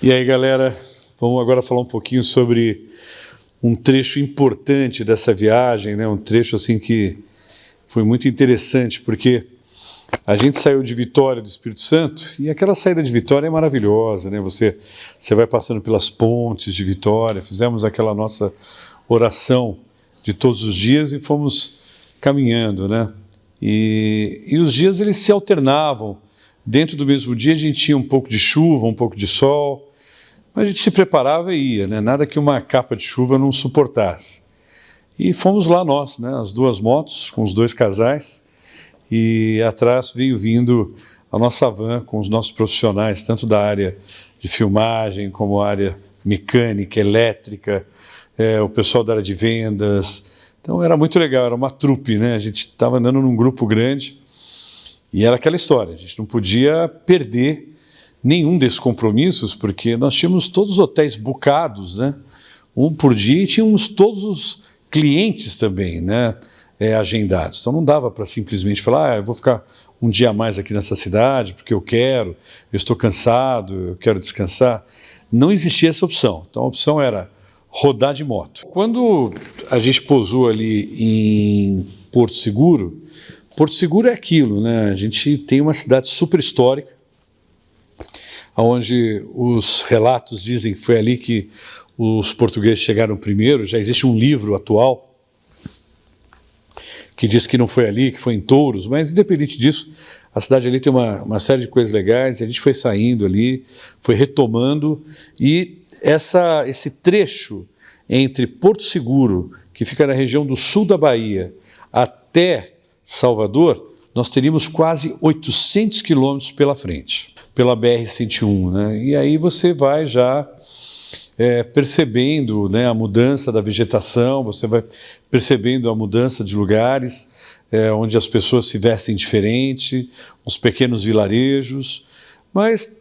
E aí, galera, vamos agora falar um pouquinho sobre um trecho importante dessa viagem, né? Um trecho assim que foi muito interessante, porque a gente saiu de Vitória do Espírito Santo e aquela saída de Vitória é maravilhosa, né? Você vai passando pelas pontes de Vitória, fizemos aquela nossa oração de todos os dias e fomos caminhando, né? E os dias eles se alternavam. Dentro do mesmo dia a gente tinha um pouco de chuva, um pouco de sol, mas a gente se preparava e ia, né? Nada que uma capa de chuva não suportasse. E fomos lá nós, né? As duas motos com os dois casais, e atrás veio vindo a nossa van com os nossos profissionais, tanto da área de filmagem como área mecânica, elétrica, o pessoal da área de vendas. Então era muito legal, era uma trupe, né? A gente estava andando num grupo grande e era aquela história, a gente não podia perder nenhum desses compromissos, porque nós tínhamos todos os hotéis bucados, né? Um por dia, e tínhamos todos os clientes também, né? Agendados. Então não dava para simplesmente falar, eu vou ficar um dia a mais aqui nessa cidade porque eu quero, eu estou cansado, eu quero descansar. Não existia essa opção. Então a opção era rodar de moto. Quando a gente pousou ali em Porto Seguro é aquilo, né? A gente tem uma cidade super histórica, onde os relatos dizem que foi ali que os portugueses chegaram primeiro. Já existe um livro atual que diz que não foi ali, que foi em Touros, mas independente disso, a cidade ali tem uma série de coisas legais. A gente foi saindo ali, foi retomando, e esse trecho entre Porto Seguro, que fica na região do sul da Bahia, até Salvador, nós teríamos quase 800 quilômetros pela frente, pela BR-101, né? E aí você vai já percebendo, né, a mudança da vegetação, você vai percebendo a mudança de lugares, onde as pessoas se vestem diferente, os pequenos vilarejos, mas,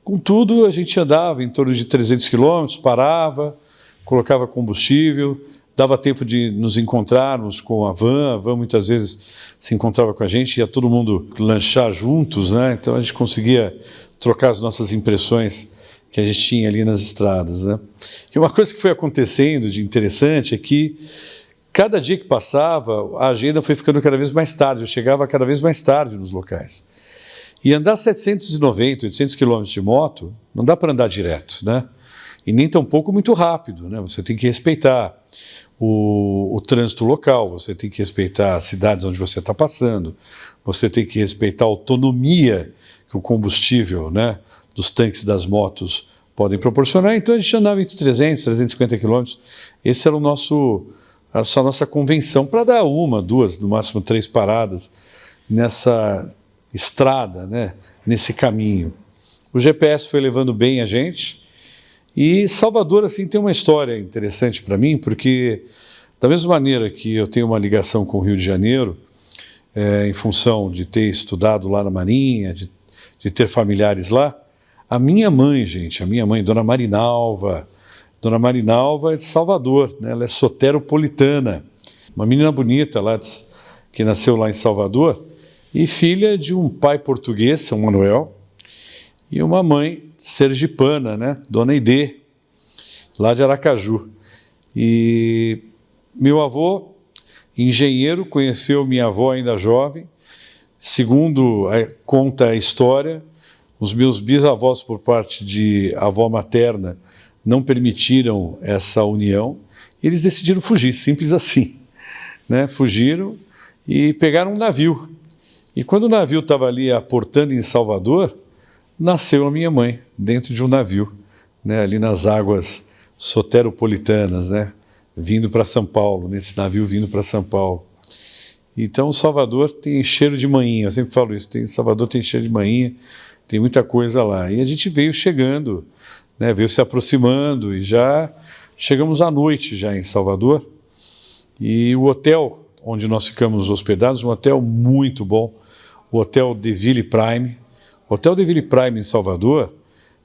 contudo, a gente andava em torno de 300 quilômetros, parava, colocava combustível, dava tempo de nos encontrarmos com a van muitas vezes se encontrava com a gente, ia todo mundo lanchar juntos, né? Então a gente conseguia trocar as nossas impressões que a gente tinha ali nas estradas, né? E uma coisa que foi acontecendo de interessante é que cada dia que passava, a agenda foi ficando cada vez mais tarde, eu chegava cada vez mais tarde nos locais. E andar 790, 800 quilômetros de moto, não dá para andar direto, né? E nem tampouco muito rápido, né? Você tem que respeitar o trânsito local, você tem que respeitar as cidades onde você está passando, você tem que respeitar a autonomia que o combustível, né, dos tanques das motos podem proporcionar. Então a gente andava entre 300 e 350 quilômetros. Esse era a nossa convenção, para dar uma, duas, no máximo 3 paradas nessa estrada, né, nesse caminho. O GPS foi levando bem a gente. E Salvador, assim, tem uma história interessante para mim, porque da mesma maneira que eu tenho uma ligação com o Rio de Janeiro, em função de ter estudado lá na Marinha, de ter familiares lá, a minha mãe, Dona Marinalva é de Salvador, né? Ela é soteropolitana, uma menina bonita lá que nasceu lá em Salvador, e filha de um pai português, São Manuel, e uma mãe sergipana, né? Dona Idê, lá de Aracaju. E meu avô, engenheiro, conheceu minha avó ainda jovem. Segundo conta a história, os meus bisavós, por parte de avó materna, não permitiram essa união. Eles decidiram fugir, simples assim, né? Fugiram e pegaram um navio. E quando o navio estava ali aportando em Salvador, nasceu a minha mãe dentro de um navio, né, ali nas águas soteropolitanas, né, vindo para São Paulo, nesse navio vindo para São Paulo. Então Salvador tem cheiro de manhinha, eu sempre falo isso, Salvador tem cheiro de manhinha, tem muita coisa lá. E a gente veio chegando, né, veio se aproximando, e já chegamos à noite já em Salvador. E o hotel onde nós ficamos hospedados, um hotel muito bom, o Hotel de Ville Prime. O Hotel de Ville Prime em Salvador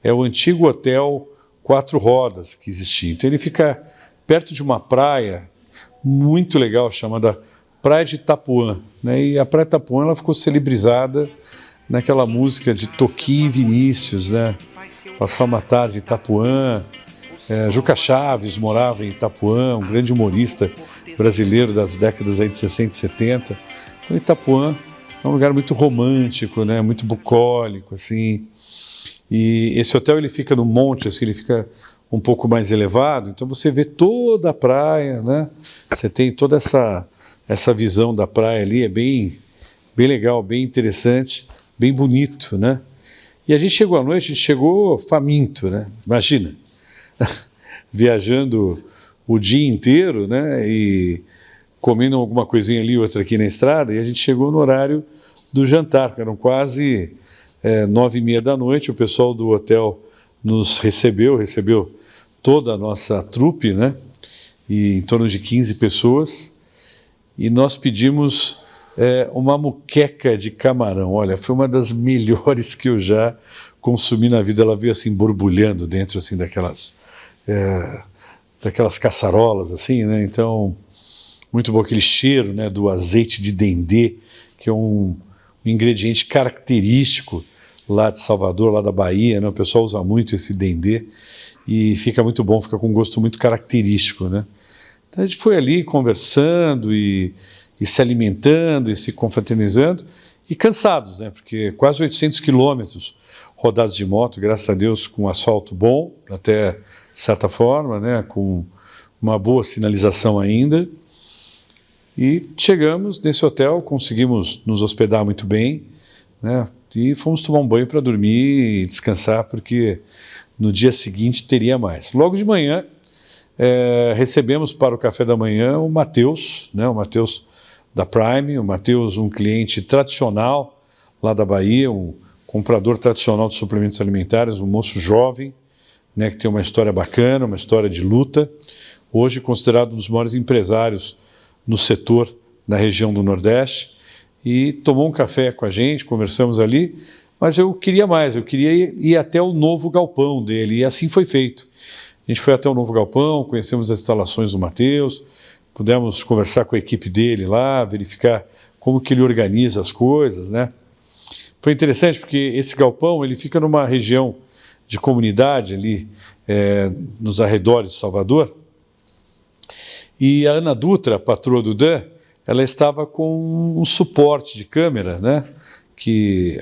é o antigo hotel 4 rodas que existia. Então ele fica perto de uma praia muito legal chamada Praia de Itapuã, né? E a Praia de Itapuã ela ficou celebrizada naquela música de Toquinho e Vinícius, né? passar uma tarde em Itapuã. Juca Chaves morava em Itapuã, um grande humorista brasileiro das décadas aí de 60 e 70. Então Itapuã é um lugar muito romântico, né? Muito bucólico, assim. E esse hotel ele fica no monte, assim, ele fica um pouco mais elevado, então você vê toda a praia, né? Você tem toda essa visão da praia ali, é bem legal, bem interessante, bem bonito, né? E a gente chegou à noite, a gente chegou faminto, né? Imagina, viajando o dia inteiro, né? E comendo alguma coisinha ali, outra aqui na estrada, e a gente chegou no horário do jantar, que eram quase 9h30 da noite. O pessoal do hotel nos recebeu toda a nossa trupe, né? E em torno de 15 pessoas, e nós pedimos uma moqueca de camarão. Olha, foi uma das melhores que eu já consumi na vida. Ela veio assim borbulhando dentro assim daquelas caçarolas assim, né? Então, muito bom aquele cheiro, né, do azeite de dendê, que é um ingrediente característico lá de Salvador, lá da Bahia, né? O pessoal usa muito esse dendê e fica muito bom, fica com um gosto muito característico, né? Então a gente foi ali conversando e se alimentando e se confraternizando e cansados, né? Porque quase 800 quilômetros rodados de moto, graças a Deus, com asfalto bom, até de certa forma, né? Com uma boa sinalização ainda. E chegamos nesse hotel, conseguimos nos hospedar muito bem, né? E fomos tomar um banho para dormir e descansar, porque no dia seguinte teria mais. Logo de manhã, recebemos para o café da manhã o Matheus, né? O Matheus da Prime, o Matheus, um cliente tradicional lá da Bahia, um comprador tradicional de suplementos alimentares, um moço jovem, né? Que tem uma história bacana, uma história de luta, hoje considerado um dos maiores empresários no setor na região do Nordeste, e tomou um café com a gente, conversamos ali, mas eu queria mais, eu queria ir até o novo galpão dele, e assim foi feito. A gente foi até o novo galpão, conhecemos as instalações do Matheus, pudemos conversar com a equipe dele lá, verificar como que ele organiza as coisas, né? Foi interessante porque esse galpão, ele fica numa região de comunidade ali, nos arredores de Salvador, e a Ana Dutra, a patroa do Dan, ela estava com um suporte de câmera, né?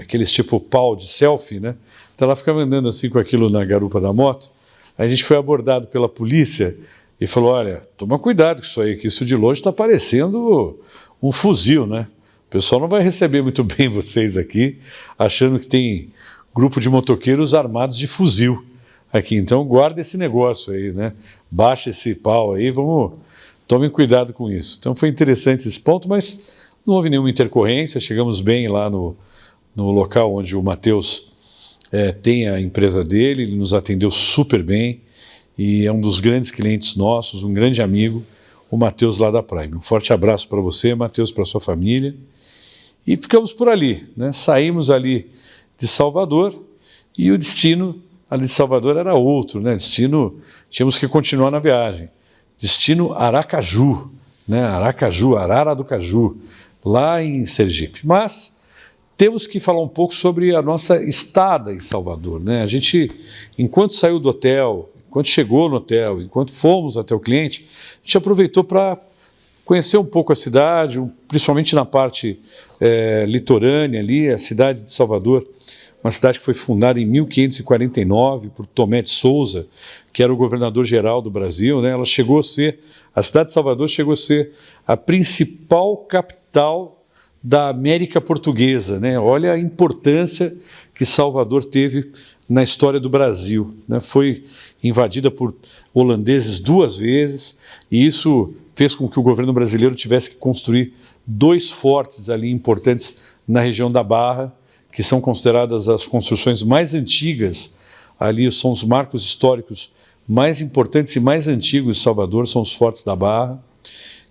Aqueles tipo pau de selfie, né? Então ela ficava andando assim com aquilo na garupa da moto. Aí a gente foi abordado pela polícia e falou: olha, toma cuidado com isso aí, que isso de longe está parecendo um fuzil, né? O pessoal não vai receber muito bem vocês aqui, achando que tem grupo de motoqueiros armados de fuzil aqui. Então guarda esse negócio aí, né? Baixa esse pau aí, tomem cuidado com isso. Então foi interessante esse ponto, mas não houve nenhuma intercorrência, chegamos bem lá no local onde o Matheus tem a empresa dele, ele nos atendeu super bem e é um dos grandes clientes nossos, um grande amigo, o Matheus lá da Prime. Um forte abraço para você, Matheus, para sua família. E ficamos por ali, né? Saímos ali de Salvador e o destino ali de Salvador era outro, né? Tínhamos que continuar na viagem. Destino Aracaju, né? Aracaju, Arara do Caju, lá em Sergipe. Mas temos que falar um pouco sobre a nossa estada em Salvador, né? A gente, enquanto saiu do hotel, enquanto chegou no hotel, enquanto fomos até o cliente, a gente aproveitou para conhecer um pouco a cidade, principalmente na parte litorânea ali, a cidade de Salvador, uma cidade que foi fundada em 1549 por Tomé de Souza, que era o governador-geral do Brasil, né? A cidade de Salvador chegou a ser a principal capital da América Portuguesa, né? Olha a importância que Salvador teve na história do Brasil, né? Foi invadida por holandeses 2 vezes, e isso fez com que o governo brasileiro tivesse que construir 2 fortes ali importantes na região da Barra, que são consideradas as construções mais antigas, ali são os marcos históricos mais importantes e mais antigos de Salvador, são os Fortes da Barra,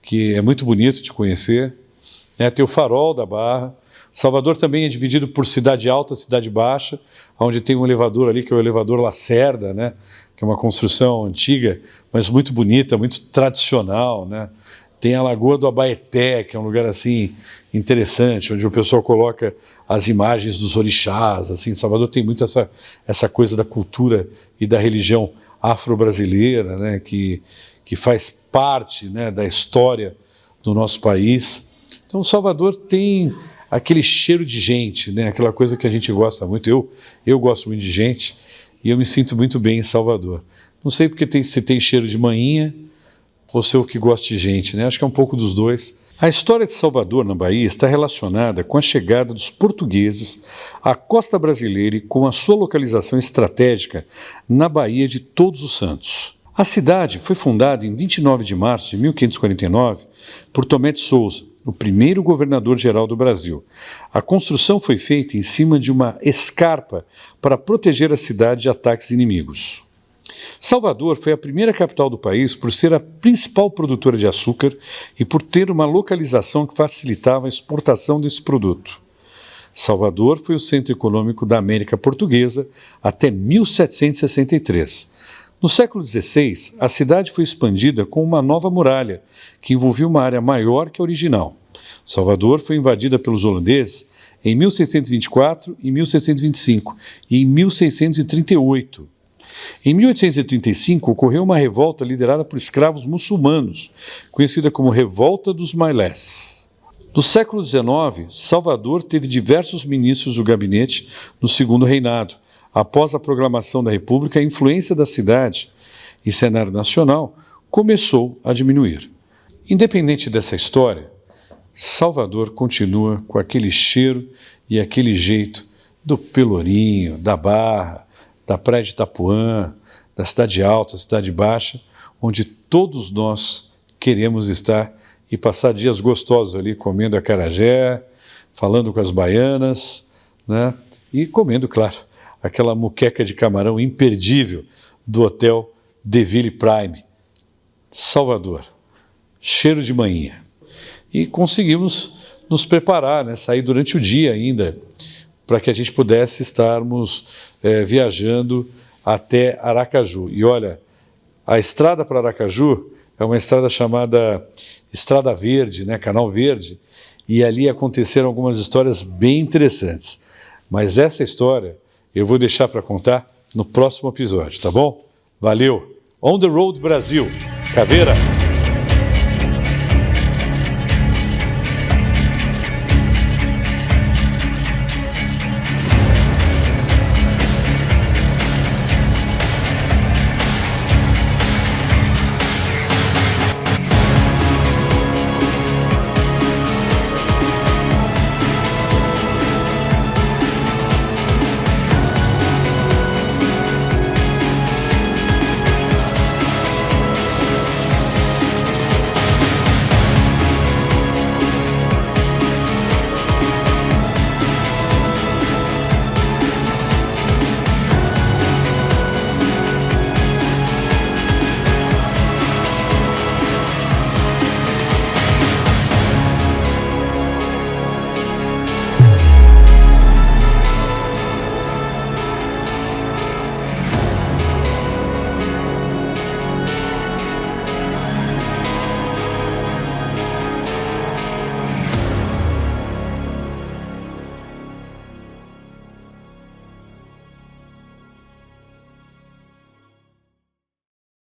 que é muito bonito de conhecer, né? Tem o Farol da Barra. Salvador também é dividido por Cidade Alta e Cidade Baixa, onde tem um elevador ali, que é o elevador Lacerda, né? Que é uma construção antiga, mas muito bonita, muito tradicional, né? Tem a Lagoa do Abaeté, que é um lugar assim interessante, onde o pessoal coloca as imagens dos orixás. Assim, Salvador tem muito essa coisa da cultura e da religião afro-brasileira, né, que faz parte, né, da história do nosso país. Então, Salvador tem aquele cheiro de gente, né, aquela coisa que a gente gosta muito. Eu gosto muito de gente e eu me sinto muito bem em Salvador. Não sei porque se tem cheiro de manhinha ou se eu que gosto de gente, né? Acho que é um pouco dos dois. A história de Salvador, na Bahia, está relacionada com a chegada dos portugueses à costa brasileira e com a sua localização estratégica na Baía de Todos os Santos. A cidade foi fundada em 29 de março de 1549 por Tomé de Souza, o primeiro governador-geral do Brasil. A construção foi feita em cima de uma escarpa para proteger a cidade de ataques inimigos. Salvador foi a primeira capital do país por ser a principal produtora de açúcar e por ter uma localização que facilitava a exportação desse produto. Salvador foi o centro econômico da América Portuguesa até 1763. No século XVI, a cidade foi expandida com uma nova muralha, que envolvia uma área maior que a original. Salvador foi invadida pelos holandeses em 1624, em 1625 e em 1638. Em 1835, ocorreu uma revolta liderada por escravos muçulmanos, conhecida como Revolta dos Mailés. No século XIX, Salvador teve diversos ministros do gabinete no segundo reinado. Após a proclamação da República, a influência da cidade e cenário nacional começou a diminuir. Independente dessa história, Salvador continua com aquele cheiro e aquele jeito do Pelourinho, da Barra, da Praia de Itapuã, da Cidade Alta, da Cidade Baixa, onde todos nós queremos estar e passar dias gostosos ali, comendo acarajé, falando com as baianas, né? E comendo, claro, aquela muqueca de camarão imperdível do Hotel De Ville Prime, Salvador. Cheiro de manhinha. E conseguimos nos preparar, né? Sair durante o dia ainda, para que a gente pudesse estarmos viajando até Aracaju. E olha, a estrada para Aracaju é uma estrada chamada Estrada Verde, né, Canal Verde, e ali aconteceram algumas histórias bem interessantes. Mas essa história eu vou deixar para contar no próximo episódio, tá bom? Valeu! On the Road Brasil, Caveira!